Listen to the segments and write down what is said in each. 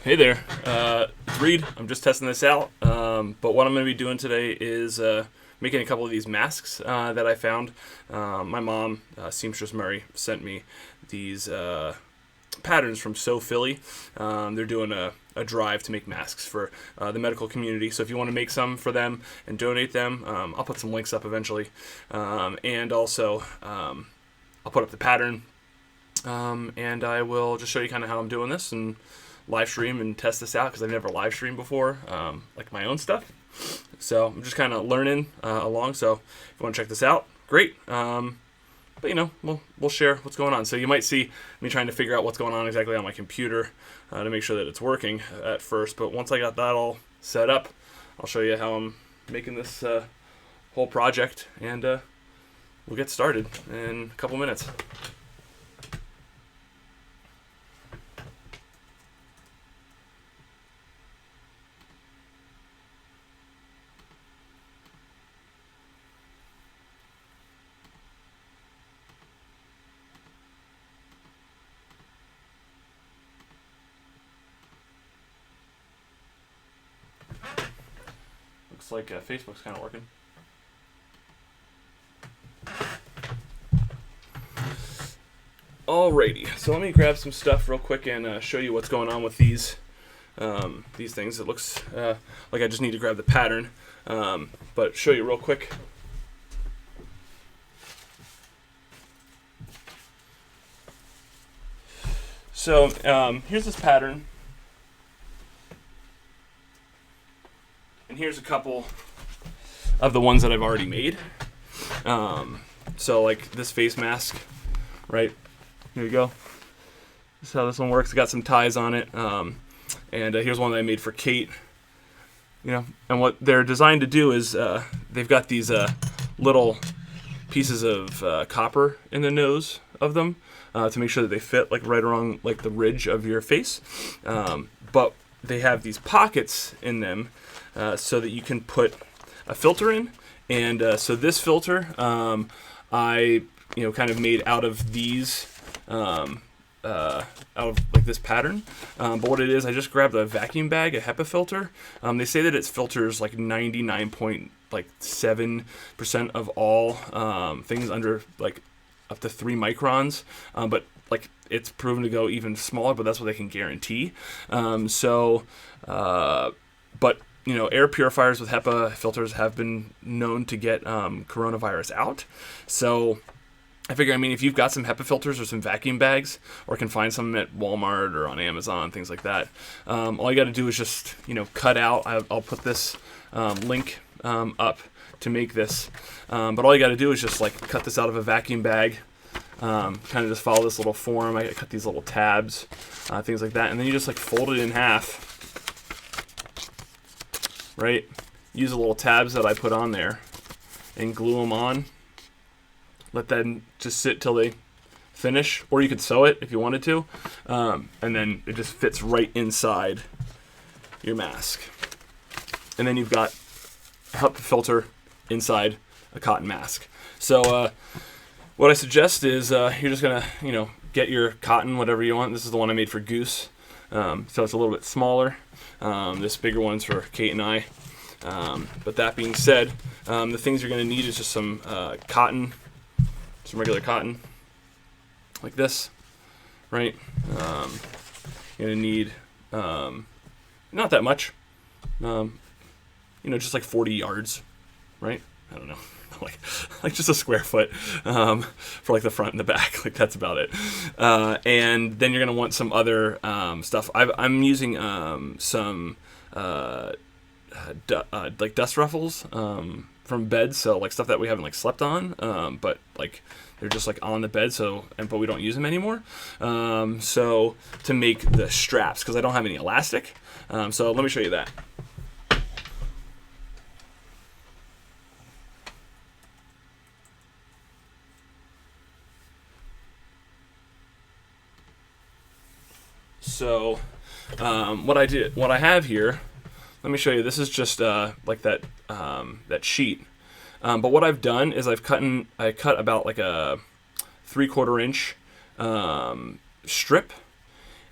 Hey there, it's Reed. I'm just testing this out. But what I'm going to be doing today is making a couple of these masks that I found. My mom, Seamstress Murray, sent me these patterns from So Philly. They're doing a drive to make masks for the medical community. So if you want to make some for them and donate them, I'll put some links up eventually. And also, I'll put up the pattern. And I will just show you kind of how I'm doing this and live stream and test this out because I've never live streamed before, like my own stuff. So I'm just kind of learning along. So if you want to check this out, great. But we'll share what's going on. So you might see me trying to figure out what's going on exactly on my computer to make sure that it's working at first. But once I got that all set up, I'll show you how I'm making this whole project, and we'll get started in a couple minutes. Looks like Facebook's kind of working. Alrighty, so let me grab some stuff real quick and show you what's going on with these things. It looks like I just need to grab the pattern, but show you real quick. So here's this pattern. And here's a couple of the ones that I've already made. So like this face mask, right? Here you go. This is how this one works. It's got some ties on it. And here's one that I made for Kate. And what they're designed to do is they've got these little pieces of copper in the nose of them to make sure that they fit like right around like the ridge of your face. But they have these pockets in them so that you can put a filter in. And so this filter I kind of made out of these out of like this pattern, but what it is, I just grabbed a vacuum bag, a Hepa filter. They say that it filters like 99.7% of all things under like up to 3 microns, but like it's proven to go even smaller, but that's what they can guarantee. But air purifiers with Hepa filters have been known to get coronavirus out. So I figure, if you've got some Hepa filters or some vacuum bags, or can find some at Walmart or on Amazon, things like that, all you got to do is just, cut out. I'll put this link up to make this. But all you got to do is just like cut this out of a vacuum bag, kind of just follow this little form. I cut these little tabs, things like that, and then you just like fold it in half. Right? Use the little tabs that I put on there and glue them on. Let them just sit till they finish, or you could sew it if you wanted to, and then it just fits right inside your mask. And then you've got a Hepa filter inside a cotton mask. So what I suggest is you're just gonna get your cotton, whatever you want. This is the one I made for Goose, so it's a little bit smaller. This bigger one's for Kate and I. But that being said, the things you're going to need is just some cotton, some regular cotton, like this, right? You're going to need not that much, just like 40 yards, right? I don't know. like just a square foot for like the front and the back. Like that's about it. And then you're gonna want some other stuff. I'm using some like dust ruffles from beds, so like stuff that we haven't like slept on, but like they're just like on the bed. But we don't use them anymore. So to make the straps, because I don't have any elastic. So let me show you that. So what I have here, let me show you. This is just like that sheet. But what I've done is I cut about like a 3/4 inch strip,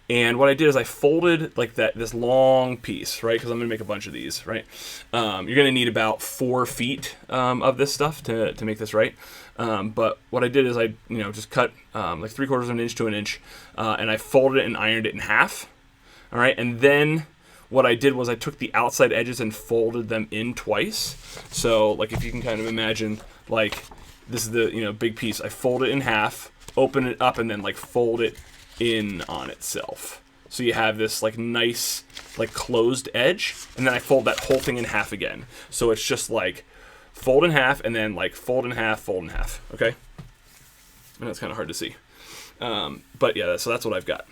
And what I did is I folded like this long piece, right? Because I'm gonna make a bunch of these, right? You're gonna need about 4 feet of this stuff to make this right. But what I did is I just cut like 3/4 of an inch to an inch, and I folded it and ironed it in half. All right, and then what I did was I took the outside edges and folded them in twice. So like if you can kind of imagine, like this is the big piece. I fold it in half, open it up, and then like fold it in on itself. So you have this like nice like closed edge, and then I fold that whole thing in half again. So it's just like fold in half and then like fold in half, fold in half. Okay, and that's kind of hard to see, but yeah, so that's what I've got.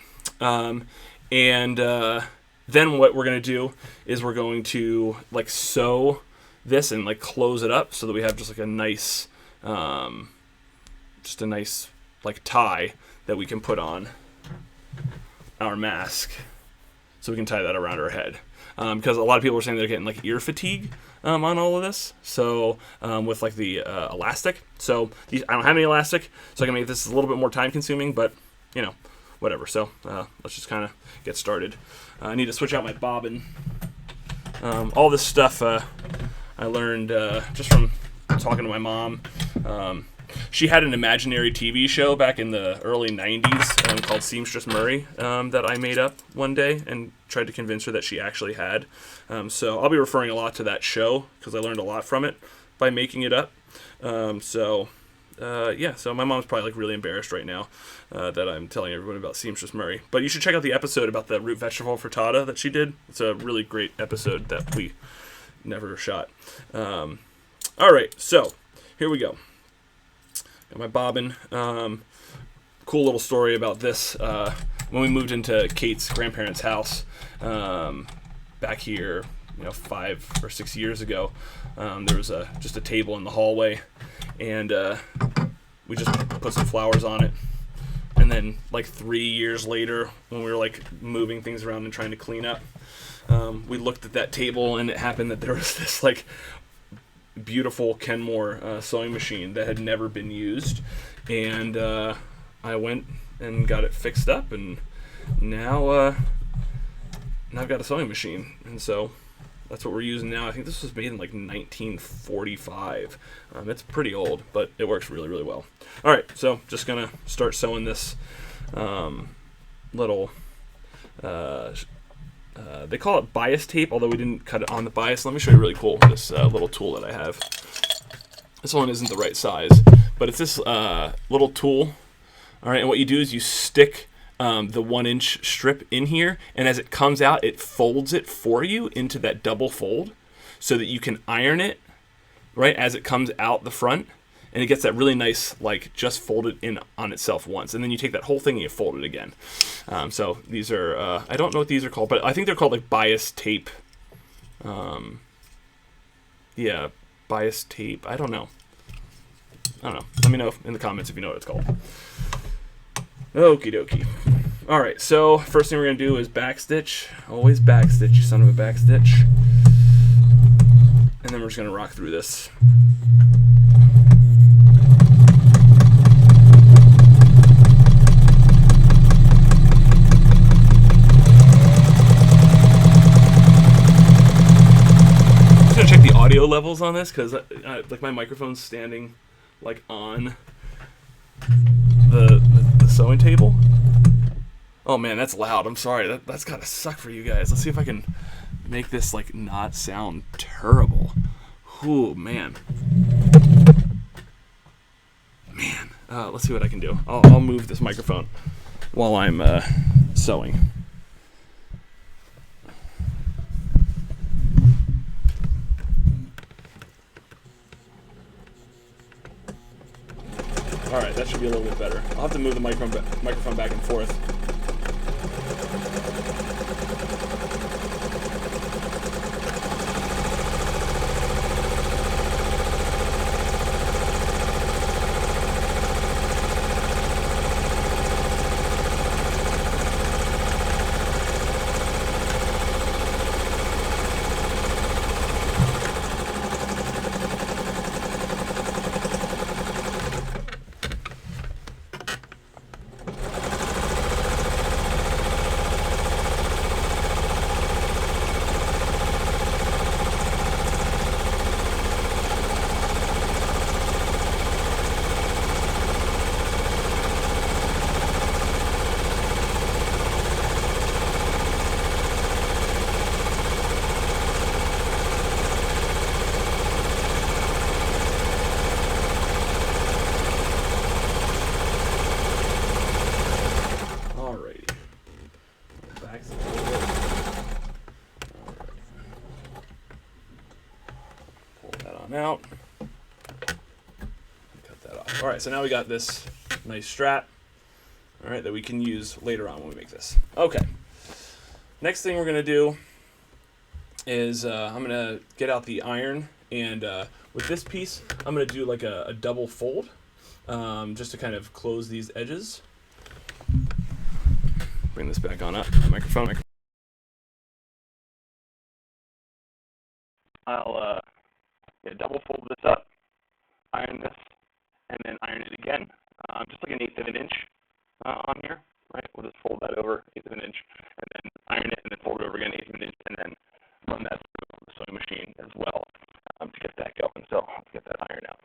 Then what we're gonna do is we're going to like sew this and like close it up so that we have just like a nice, like tie that we can put on our mask, so we can tie that around our head. Because a lot of people are saying they're getting like ear fatigue on all of this. So with like the elastic. So I don't have any elastic, so I can make this a little bit more time consuming, but whatever. So let's just kind of get started. I need to switch out my bobbin. All this stuff I learned just from talking to my mom. She had an imaginary TV show back in the early 90s called Seamstress Murray that I made up one day and tried to convince her that she actually had. So I'll be referring a lot to that show because I learned a lot from it by making it up. So my mom's probably like really embarrassed right now that I'm telling everyone about Seamstress Murray. But you should check out the episode about the root vegetable frittata that she did. It's a really great episode that we never shot. All right, so here we go. Got my bobbin. Cool little story about this. When we moved into Kate's grandparents' house back here, 5 or 6 years ago, there was just a table in the hallway, and we just put some flowers on it. And then, like 3 years later, when we were like moving things around and trying to clean up, we looked at that table, and it happened that there was this like beautiful Kenmore sewing machine that had never been used, and I went and got it fixed up, and now I've got a sewing machine, and so that's what we're using now. I think this was made in like 1945. It's pretty old, but it works really, really well. All right, so just gonna start sewing this little they call it bias tape, although we didn't cut it on the bias. Let me show you really cool this little tool that I have. This one isn't the right size, but it's this little tool. All right, and what you do is you stick the 1-inch strip in here, and as it comes out, it folds it for you into that double fold so that you can iron it right as it comes out the front, and it gets that really nice, like, just folded in on itself once, and then you take that whole thing and you fold it again. So these are, I don't know what these are called, but I think they're called like bias tape. Yeah, bias tape. I don't know. Let me know in the comments if you know what it's called. Okie dokie. All right, so first thing we're gonna do is backstitch. Always backstitch, you son of a backstitch. And then we're just gonna rock through this. Check the audio levels on this because like my microphone's standing like on the sewing table. Oh man, that's loud. I'm sorry. That's gotta suck for you guys. Let's see if I can make this like not sound terrible. Ooh, man. Let's see what I can do. I'll move this microphone while I'm sewing. All right, that should be a little bit better. I'll have to move the microphone back and forth. on out. Cut that off. All right, so now we got this nice strap, all right, that we can use later on when we make this. Okay. Next thing we're gonna do is I'm gonna get out the iron, and with this piece, I'm gonna do like a double fold, just to kind of close these edges. Bring this back on up, microphone. I'll double fold this up, iron this, and then iron it again, just like an 1/8 of an inch on here, right? We'll just fold that over 1/8 of an inch, and then iron it, and then fold it over again 1/8 of an inch, and then run that through the sewing machine as well to get that going. So let's get that iron out.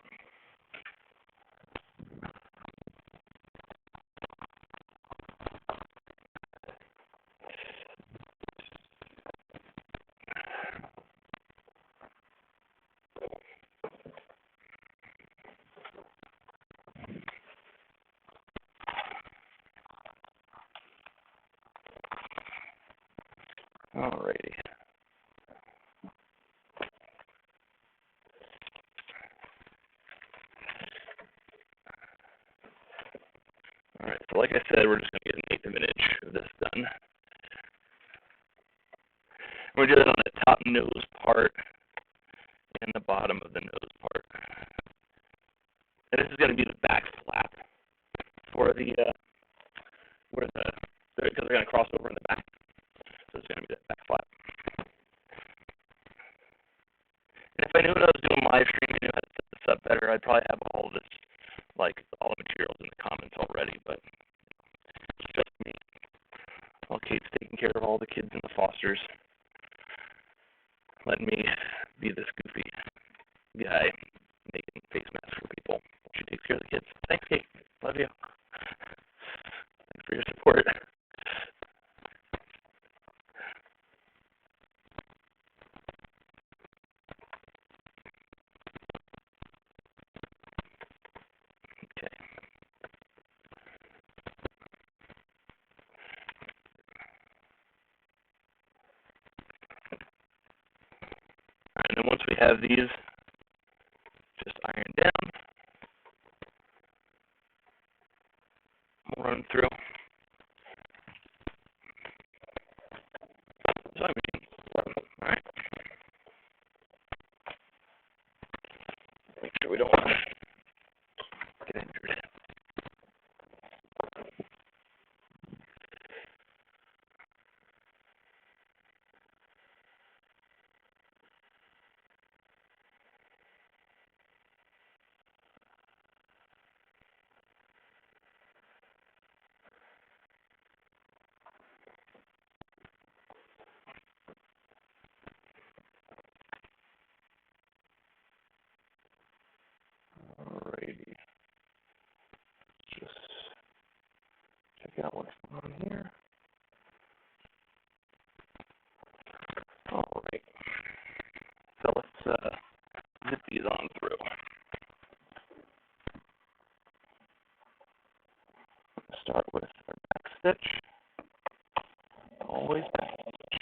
Alrighty. Alright, so like I said, we're just going to get an 1/8 of an inch of this done. We're doing it on the top nose part and the bottom of the nose part. And this is going to be the back flap for the, because they're going to cross over in the back. So it's going to be that back flap. And if I knew what I was doing live stream, I knew how to set this up better, I'd probably have all of this, like all the materials in the comments already, but it's just me. While Kate's taking care of all the kids in the Fosters, letting me be this goofy guy making face masks for people. She takes care of the kids. Thanks, Kate. Love you. Thanks for your support. Okay. All right, and then once we have these just ironed down, we'll run through the sewing machine. All right. Make sure we don't want to get injured. Alrighty. Just check out what's going on here. Alright. So let's zip these on through. Start with our back stitch. Always back stitch.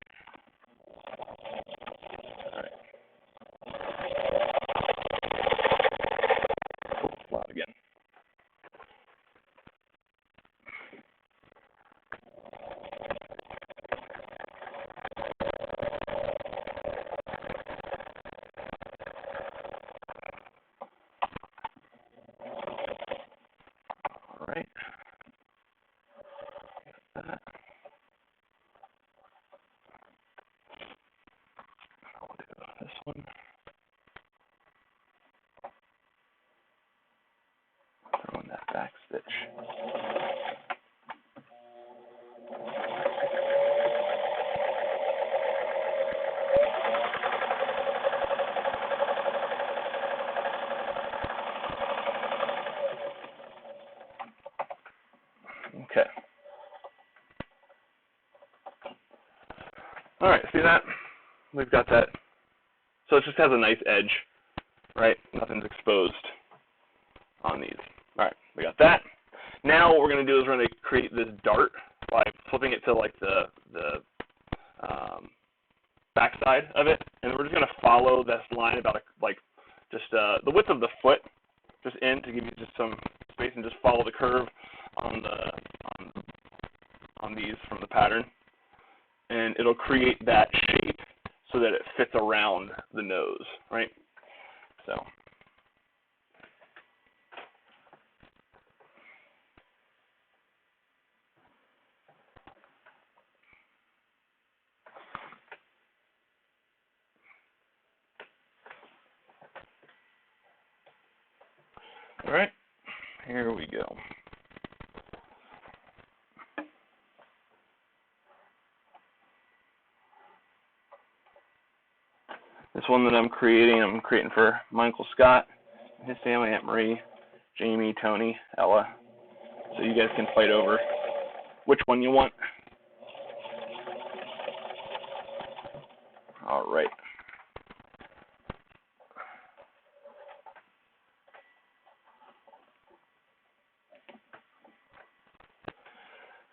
Alright. Oops, loud again. Alright. That. I'll do this one. Throw in that back stitch. Okay. All right, see that? We've got that. So it just has a nice edge, right? Nothing's exposed on these. All right, we got that. Now what we're going to do is we're going to create this dart by flipping it to like the back side of it, and we're just going to follow this line about like just the width of the foot, just in to give you just some space, and just follow the curve on these from the pattern, and it'll create that shape so that it fits around the nose, right? So. All right, here we go. This one that I'm creating for my Uncle Scott, his family, Aunt Marie, Jamie, Tony, Ella. So you guys can fight over which one you want. All right.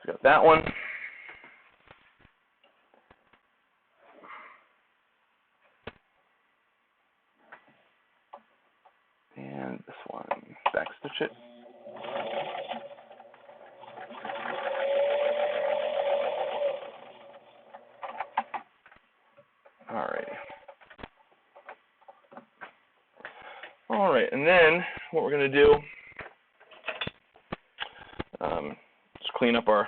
So got that one. And this one, back stitch it. All right, and then what we're going to do is clean up our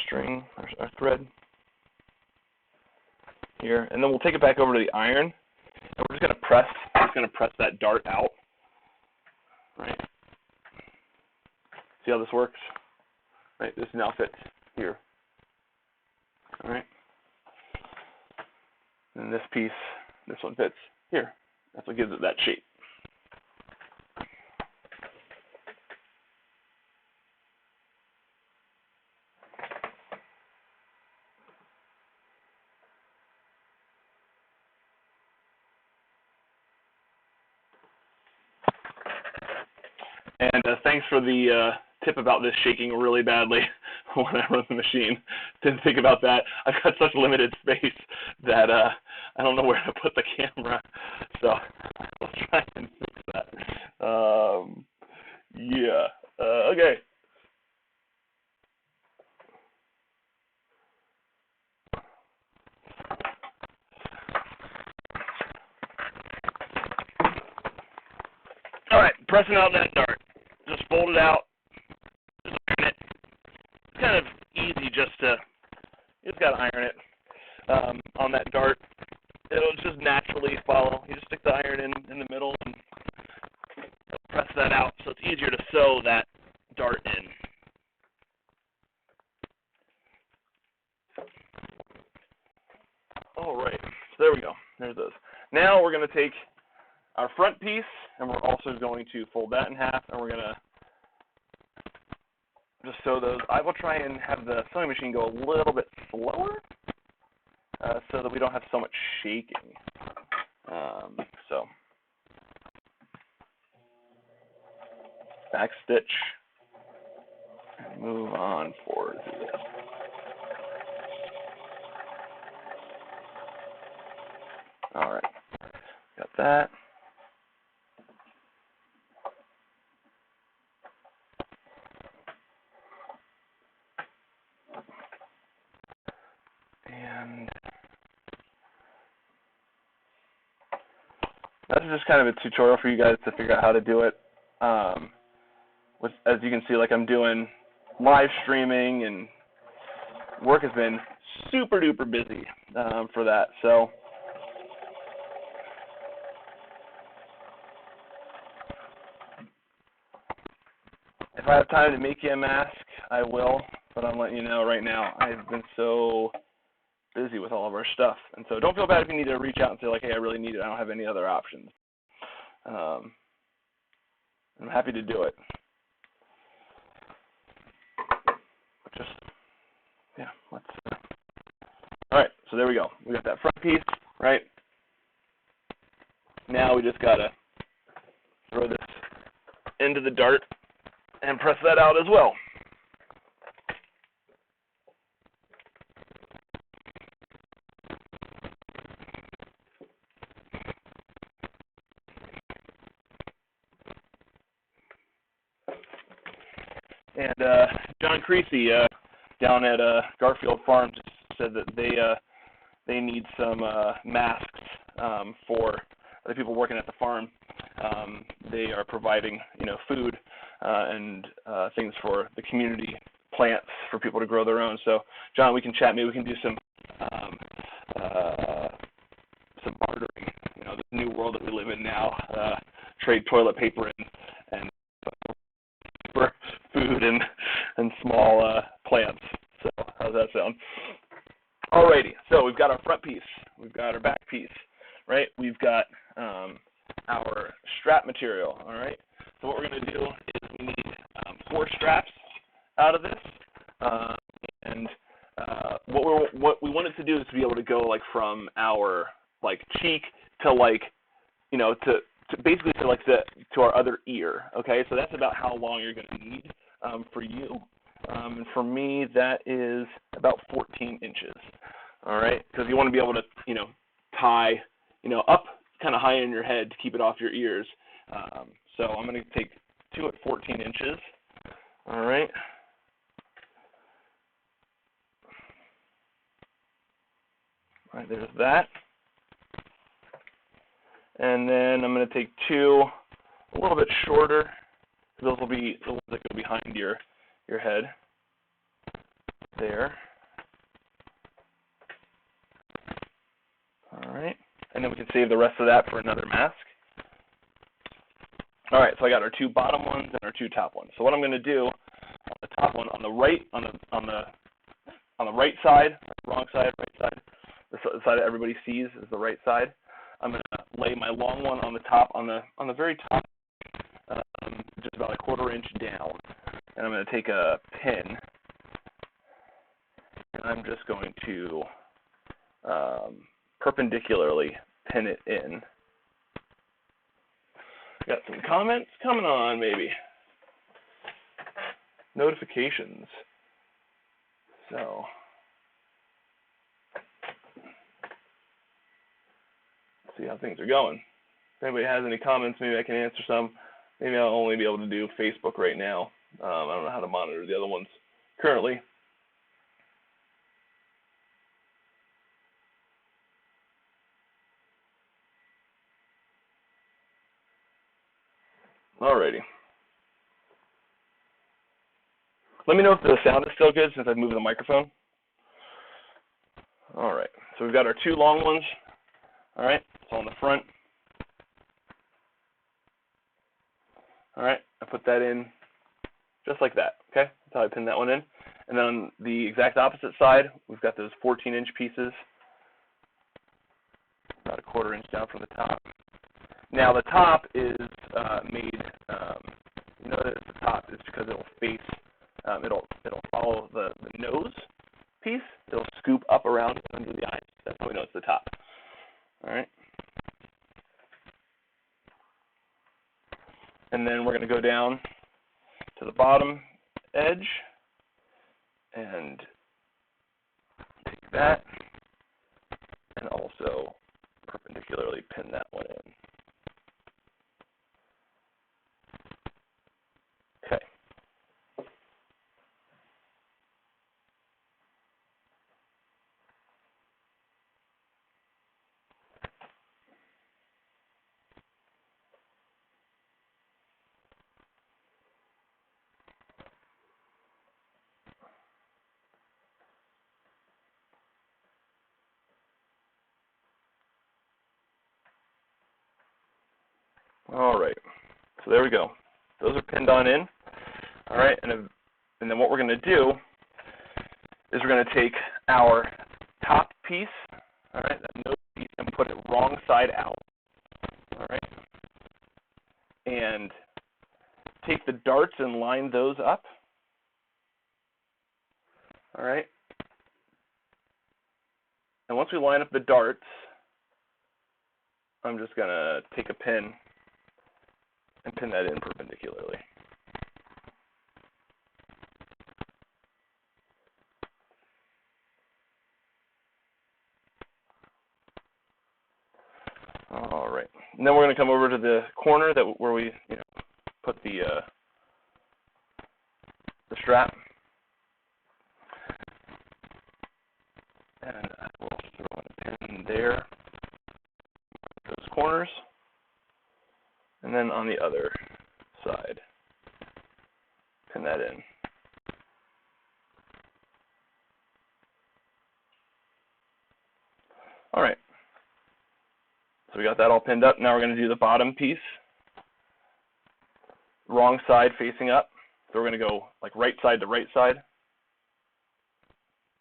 string, our thread here, and then we'll take it back over to the iron, and we're just going to press that dart out, right? See how this works? Right, this now fits here. All right, and this piece, this one fits here. That's what gives it that shape. And thanks for the tip about this shaking really badly when I run the machine. Didn't think about that. I've got such limited space that I don't know where to put the camera, so I'll try and fix that. Yeah. Okay. All right, pressing out that dart. Just fold it out. Just iron it. It's kind of easy just to, you just got to iron it on that dart. It'll just naturally follow. You just stick the iron in the middle and press that out, so it's easier to sew that dart in. All right, so there we go. There's those. Now we're going to take our front piece, and we're also going to fold that in half, and we're going to just sew those. I will try and have the sewing machine go a little bit slower so that we don't have so much shaking. So back stitch, and move on forward through this. All right, got that. And that's just kind of a tutorial for you guys to figure out how to do it. As you can see, like I'm doing live streaming, and work has been super duper busy for that. So if I have time to make you a mask, I will, but I'm letting you know right now, I've been so busy with all of our stuff. And so don't feel bad if you need to reach out and say, like, hey, I really need it. I don't have any other options. I'm happy to do it. Just, yeah, let's. All right, so there we go. We got that front piece, right? Now we just got to throw this into the dart and press that out as well. And John Creasy down at Garfield Farms said that they need some masks for the people working at the farm. They are providing, food and things for the community, plants for people to grow their own. So, John, we can chat. Maybe we can do some bartering. This new world that we live in now. Trade toilet paper and for food and small plants. So, how's that sound? Alrighty. So we've got our front piece. We've got our back piece. Right? We've got our strap material. All right. So what we're going to do is we need 4 straps out of this, and what we wanted to do is to be able to go like from our cheek to to basically to our other ear. Okay. So that's about how long you're going to need for you. And for me, that is about 14 inches. All right, because you want to be able to, tie, up kind of high in your head to keep it off your ears. So I'm going to take 2 at 14 inches. All right. All right, there's that. And then I'm going to take 2 a little bit shorter. Those will be the ones that go behind your head. There. All right, and then we can save the rest of that for another mask. All right, so I got our 2 bottom ones and our 2 top ones. So what I'm going to do on the top one, on the right side, wrong side, right side, the side that everybody sees is the right side. I'm going to lay my long one on the top, on the very top, just about a 1/4 inch down, and I'm going to take a pin, and I'm just going to perpendicularly pin it in. Got some comments coming on, maybe. Notifications. So, let's see how things are going. If anybody has any comments, maybe I can answer some. Maybe I'll only be able to do Facebook right now. I don't know how to monitor the other ones currently. Alrighty. Let me know if the sound is still good since I've moved the microphone. Alright, so we've got our 2 long ones. Alright, so on the front. Alright, I put that in just like that, okay? That's how I pin that one in. And then on the exact opposite side, we've got those 14-inch pieces, about a 1/4 inch down from the top. Now the top is made, you know that it's the top is because it'll face, it'll follow the nose piece. It'll scoop up around under the eyes. That's how we know it's the top. All right. And then we're going to go down to the bottom edge and take that and also perpendicularly pin that one in. Okay. All right, so there we go. Those are pinned on in. All right, and then what we're going to do is we're going to take our top piece, all right, that nose piece, and put it wrong side out. All right, and take the darts and line those up. All right, and once we line up the darts, I'm just going to take a pin and pin that in perpendicularly. All right, and then we're going to come over to the corner where we put the strap. And I will throw in a pin there, those corners, and then on the other side, pin that in. All right, so we got that all pinned up. Now we're going to do the bottom piece, wrong side facing up. So we're going to go like right side to right side.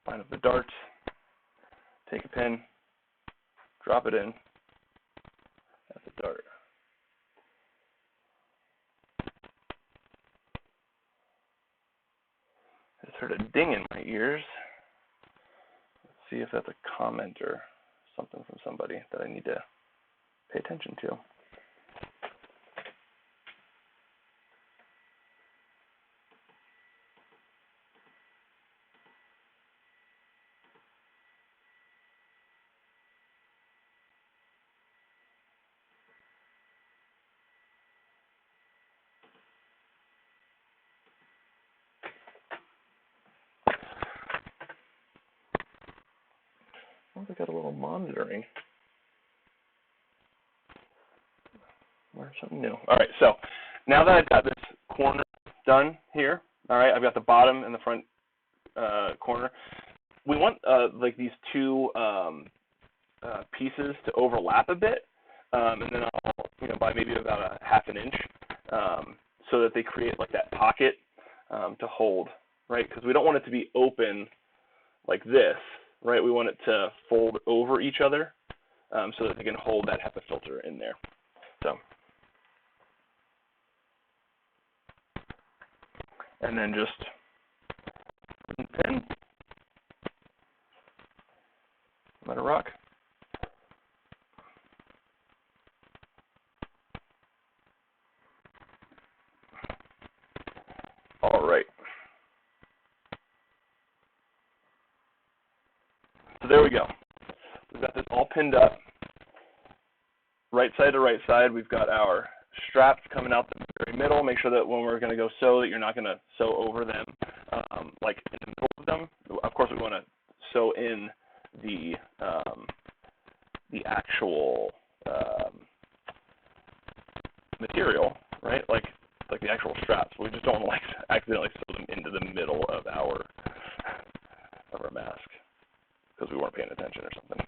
Line up the darts, take a pin, drop it in at the dart. I just heard a ding in my ears. Let's see if that's a comment or something from somebody that I need to pay attention to. I got a little monitoring. Or something new. All right, so now that I've got this corner done here, all right, I've got the bottom and the front corner. We want like these two pieces to overlap a bit, and then I'll, by maybe about a half an inch, so that they create like that pocket to hold, right? Because we don't want it to be open like this. Right, we want it to fold over each other so that they can hold that Hepa filter in there. So, and then just pin, let it rock. All right. So there we go. We've got this all pinned up, right side to right side. We've got our straps coming out the very middle. Make sure that when we're going to go sew, that you're not going to sew over them, like in the middle of them. Of course, we want to sew in the actual material, right? Like the actual straps. We just don't want to like accidentally sew them into the middle of our mask, because we weren't paying attention or something.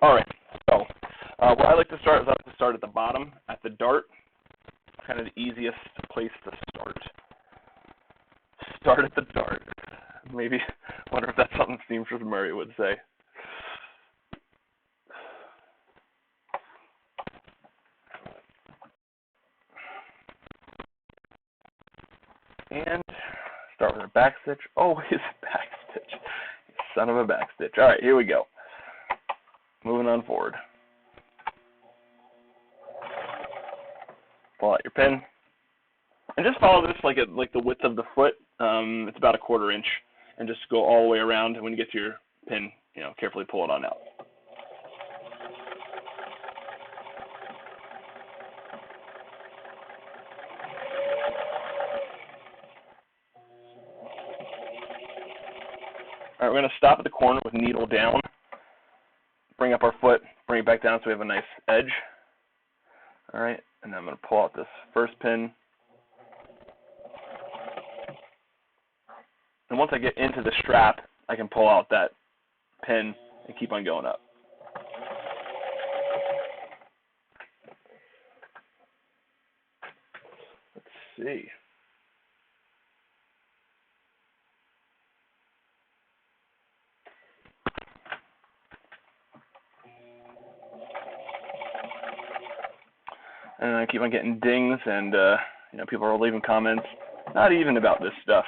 All right, so where I like to start is I like to start at the bottom, at the dart, kind of the easiest place to start. Start at the dart. Maybe, wonder if that's something Seamstress Murray would say. And start with a back stitch. Always back stitch. Son of a back stitch. All right, here we go. Moving on forward. Pull out your pin. And just follow this like the width of the foot. It's about a 1/4 inch. And just go all the way around. And when you get to your pin, carefully pull it on out. All right, we're going to stop at the corner with needle down. Bring up our foot, bring it back down so we have a nice edge. All right, and then I'm going to pull out this first pin. And once I get into the strap, I can pull out that pin and keep on going up. Let's see. And I keep on getting dings, and people are leaving comments, not even about this stuff.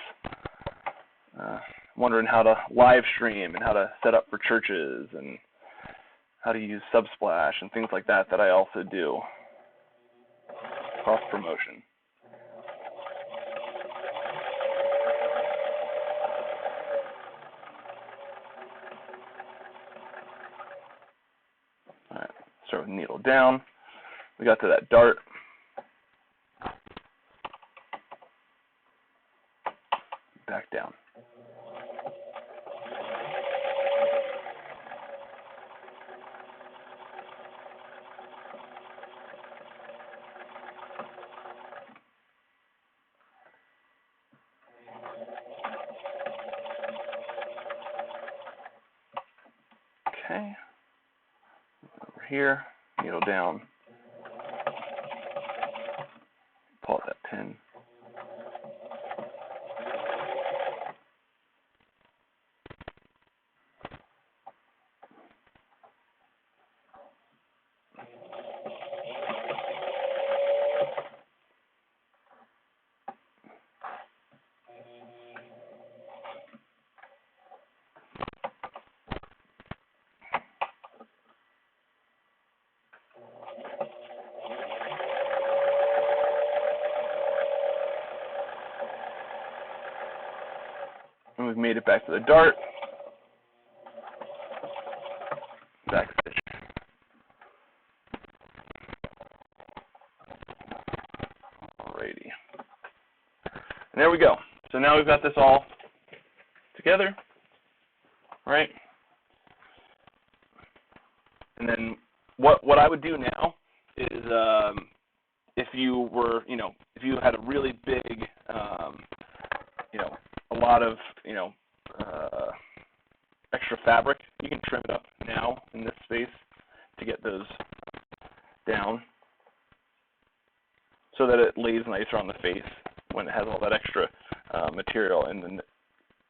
Wondering how to live stream and how to set up for churches and how to use Subsplash and things like that I also do. Cross promotion. All right, start with needle down. We got to that dart. back down. Okay, over here, needle down, pull out that pin. And we've made it back to the dart. Back stitch. Alrighty. And there we go. So now we've got this all together, right? And then what I would do now is if you were, if you had a really big, a lot of, extra fabric, you can trim it up now in this space to get those down so that it lays nicer on the face when it has all that extra material, and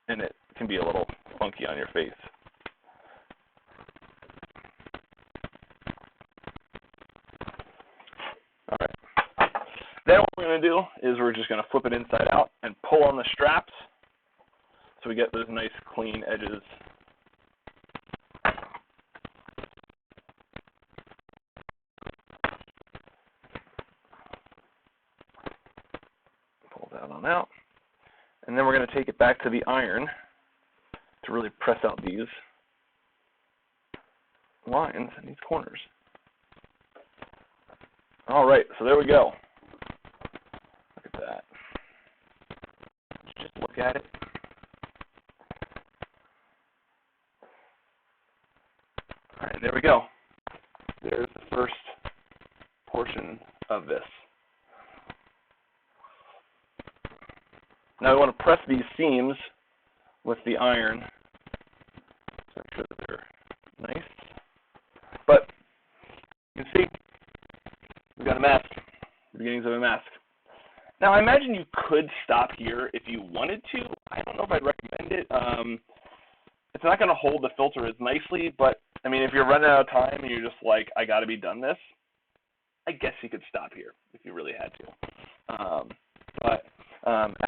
it can be a little funky on your face. All right. Then what we're going to do is we're just going to flip it inside out and pull on the straps so we get those nice clean edges. Pull that on out. And then we're going to take it back to the iron to really press out these lines and these corners. All right, so there we go. Look at that. Just look at it. All right, there we go. There's the first portion of this. Now we want to press these seams with the iron to make sure that they're nice. But you can see we've got a mask, the beginnings of a mask. Now I imagine you could stop here if you wanted to. I don't know if I'd recommend it. It's not going to hold the filter as nicely, but I mean, if you're running out of time and you're just like, I got to be done this, I guess you could stop here if you really had to. But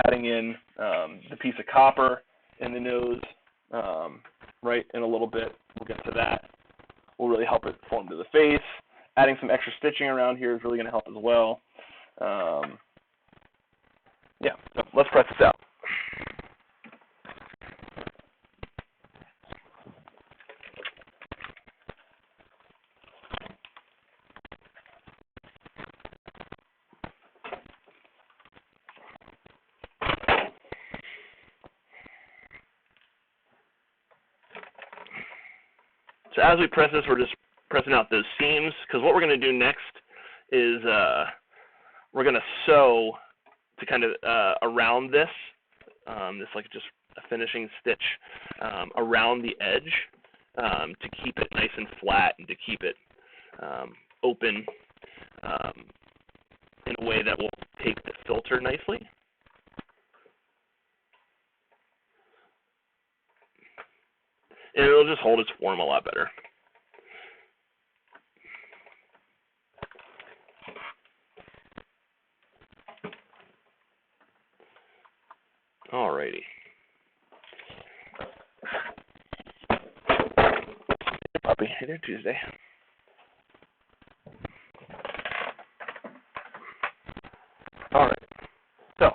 adding in the piece of copper in the nose, right, in a little bit, we'll get to that, will really help it form to the face. Adding some extra stitching around here is really going to help as well. Yeah, so let's press this out. So as we press this, we're just pressing out those seams, because what we're going to do next is we're going to sew to kind of around this, this like just a finishing stitch around the edge to keep it nice and flat and to keep it open in a way that will take the filter nicely. And it'll just hold its form a lot better. Alrighty. Hey, puppy. Hey there, Tuesday. Alright. So,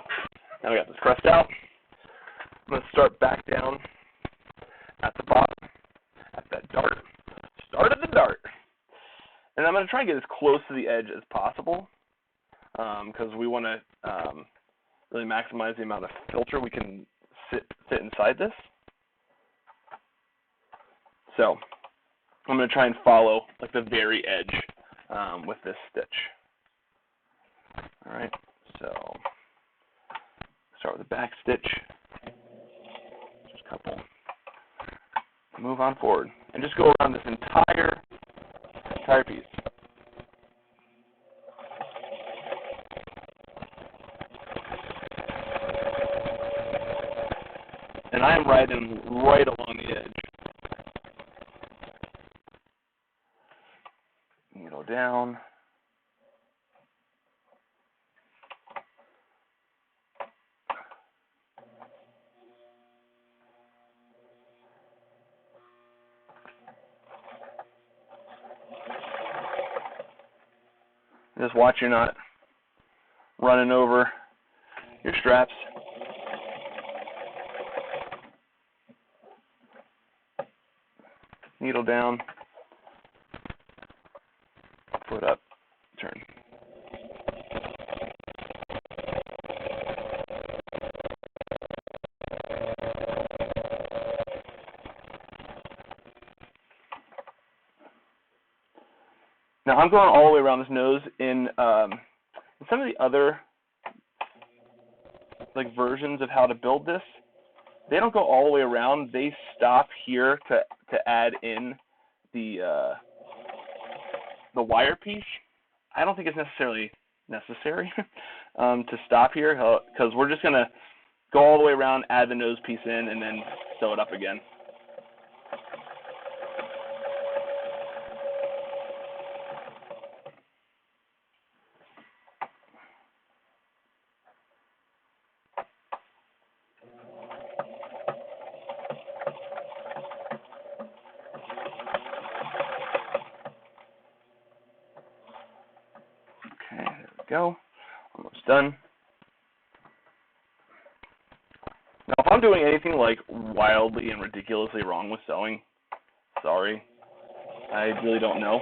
now we got this pressed out. I'm going to start back down at the bottom, at that dart. Start at the dart. And I'm going to try and get as close to the edge as possible because we want to really maximize the amount of filter we can sit fit inside this. So I'm going to try and follow like the very edge with this stitch. All right, so start with the back stitch, just a couple, move on forward, and just go around this entire piece. And I am riding right along the edge. Needle down. Just watch you're not running over your straps. Needle down, foot up, turn. Now I'm going all the way around this nose. In some of the other like versions of how to build this, they don't go all the way around. They stop here to add in the wire piece. I don't think it's necessarily necessary to stop here because we're just going to go all the way around, add the nose piece in, and then sew it up again. Okay, there we go. Almost done. Now, if I'm doing anything like wildly and ridiculously wrong with sewing, sorry. I really don't know.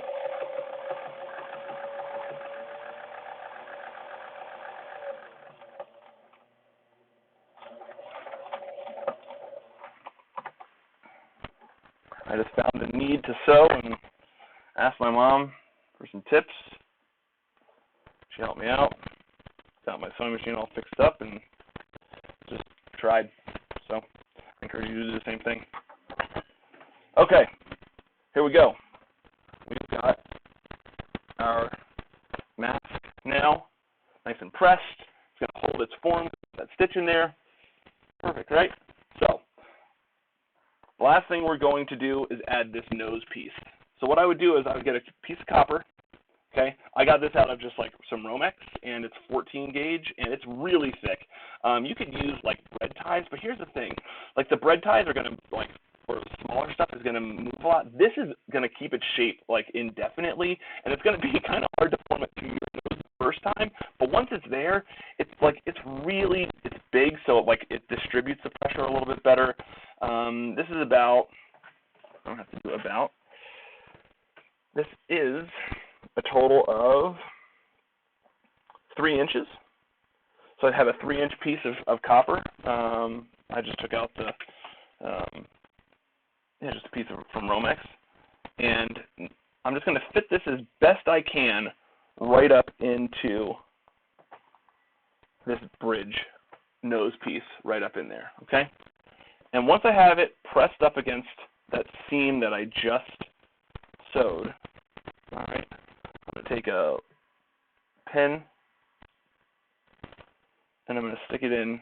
I just found the need to sew and asked my mom for some tips. She helped me out, got my sewing machine all fixed up, and just tried. So I encourage you to do the same thing. Okay, here we go. We've got our mask now, nice and pressed. It's going to hold its form, that stitch in there. Perfect, right? So the last thing we're going to do is add this nose piece. So what I would do is I would get a piece of copper. Okay, I got this out of just like some Romex, and it's 14 gauge, and it's really thick. You could use like bread ties, but here's the thing: like the bread ties are gonna like, or the smaller stuff is gonna move a lot. This is gonna keep its shape like indefinitely, and it's gonna be kind of hard to form it to your nose the first time. But once it's there, it's big, so like it distributes the pressure a little bit better. This is about. I don't have to do about. This is a total of 3 inches. So I have a 3-inch piece of copper. I just took out the, just a piece from Romex. And I'm just going to fit this as best I can right up into this bridge nose piece right up in there, okay? And once I have it pressed up against that seam that I just sewed, all right, I'm going to take a pin and I'm going to stick it in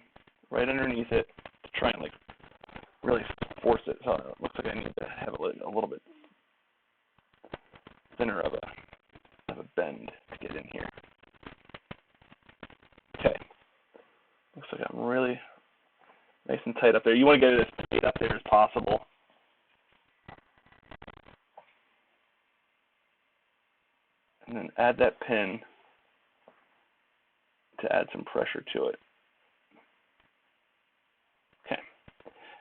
right underneath it to try and like really force it. So it looks like I need to have a little bit thinner of a bend to get in here. Okay, looks like I'm really nice and tight up there. You want to get it as tight up there as possible. And then add that pin to add some pressure to it. Okay.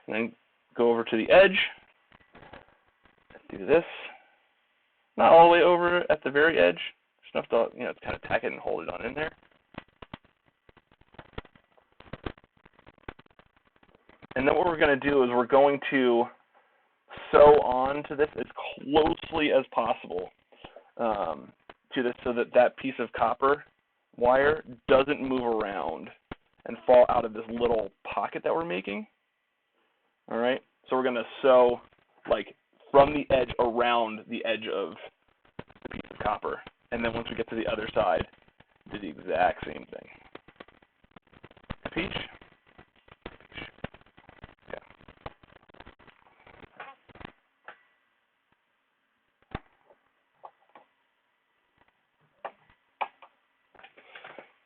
And then go over to the edge. Do this. Not all the way over at the very edge. Just enough to, kind of tack it and hold it on in there. And then what we're going to do is we're going to sew on to this as closely as possible to this, so that that piece of copper wire doesn't move around and fall out of this little pocket that we're making. All right, so we're going to sew like from the edge around the edge of the piece of copper, and then once we get to the other side, do the exact same thing. Peach. Okay.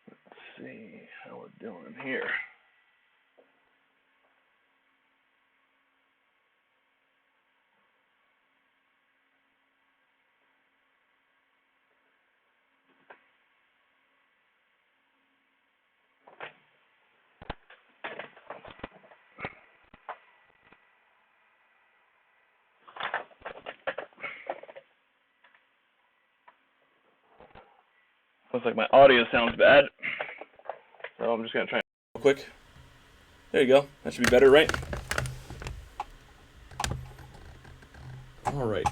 Let's see how we're doing here. Looks like my audio sounds bad, so I'm just going to try real quick. There you go. That should be better, right? All right.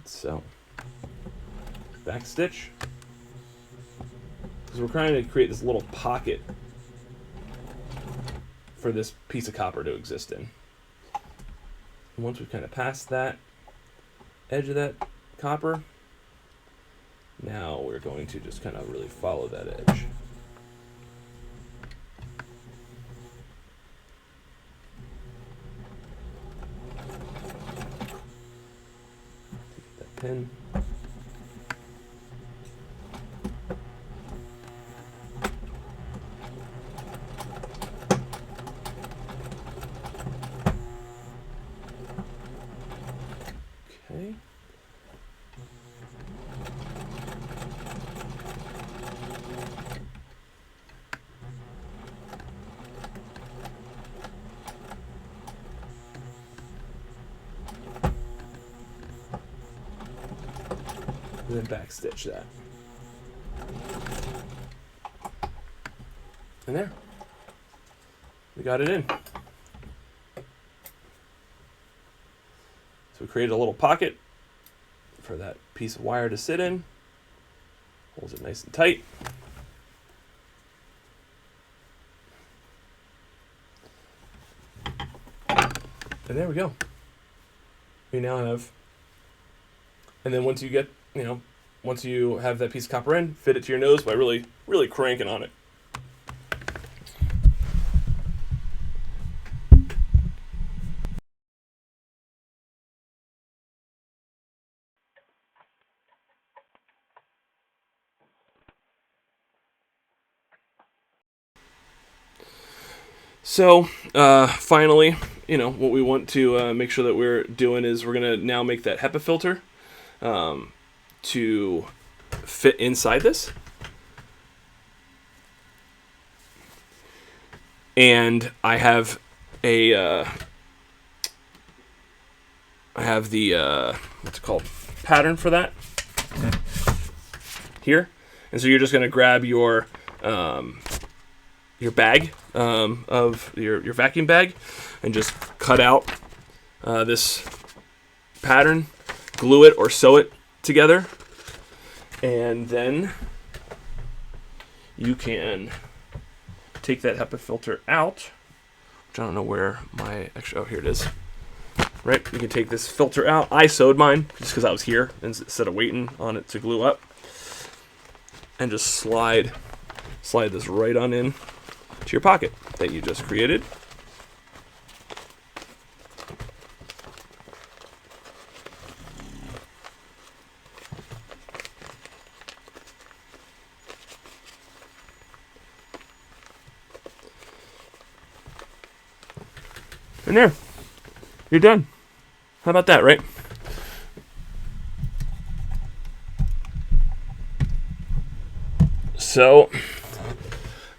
So, back stitch, because we're trying to create this little pocket for this piece of copper to exist in. And once we've kind of passed that edge of that copper, now we're going to just kind of really follow that edge. Take that pin. Okay. And then back stitch that. And there. We got it in. So we created a little pocket for that piece of wire to sit in. Holds it nice and tight. And there we go. We now have, and then once you get, once you have that piece of copper in, fit it to your nose by really, really cranking on it. So, finally, what we want to make sure that we're doing is we're going to now make that Hepa filter to fit inside this. And I have the what's it called, pattern for that here. And so you're just going to grab your bag of your vacuum bag and just cut out this pattern, glue it or sew it together, and then you can take that Hepa filter out, which I don't know where my extra, oh, here it is. Right, you can take this filter out. I sewed mine just because I was here instead of waiting on it to glue up, and just slide this right on in to your pocket that you just created. And there, you're done. How about that, right? So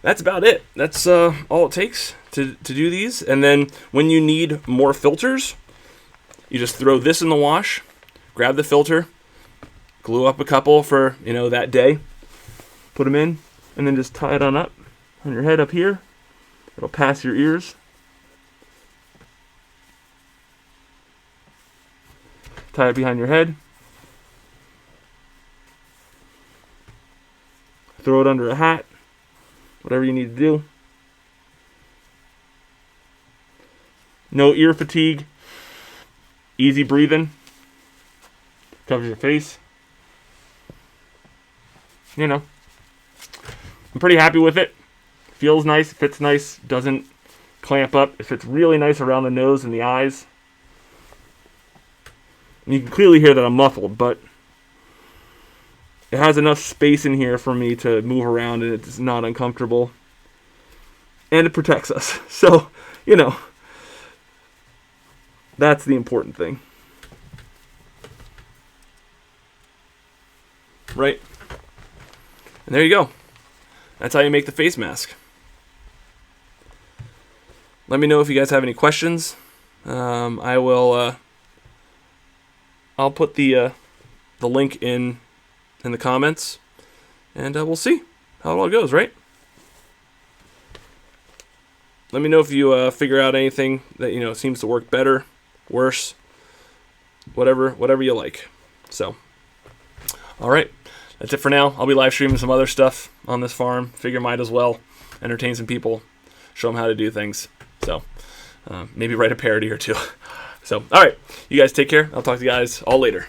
that's about it. That's all it takes to do these. And then when you need more filters, you just throw this in the wash, grab the filter, glue up a couple for, that day, put them in, and then just tie it on up on your head up here. It'll pass your ears. Tie it behind your head. Throw it under a hat. Whatever you need to do. No ear fatigue. Easy breathing. Covers your face. I'm pretty happy with it. Feels nice, fits nice, doesn't clamp up. It fits really nice around the nose and the eyes. And you can clearly hear that I'm muffled, but it has enough space in here for me to move around and it's not uncomfortable. And it protects us. So, that's the important thing. Right? And there you go. That's how you make the face mask. Let me know if you guys have any questions. I'll put the link in the comments, and we'll see how it all goes, right? Let me know if you figure out anything that seems to work better, worse, whatever you like. So, all right, that's it for now. I'll be live streaming some other stuff on this farm. Figure might as well entertain some people, show them how to do things. So, maybe write a parody or two. So, all right, you guys take care. I'll talk to you guys all later.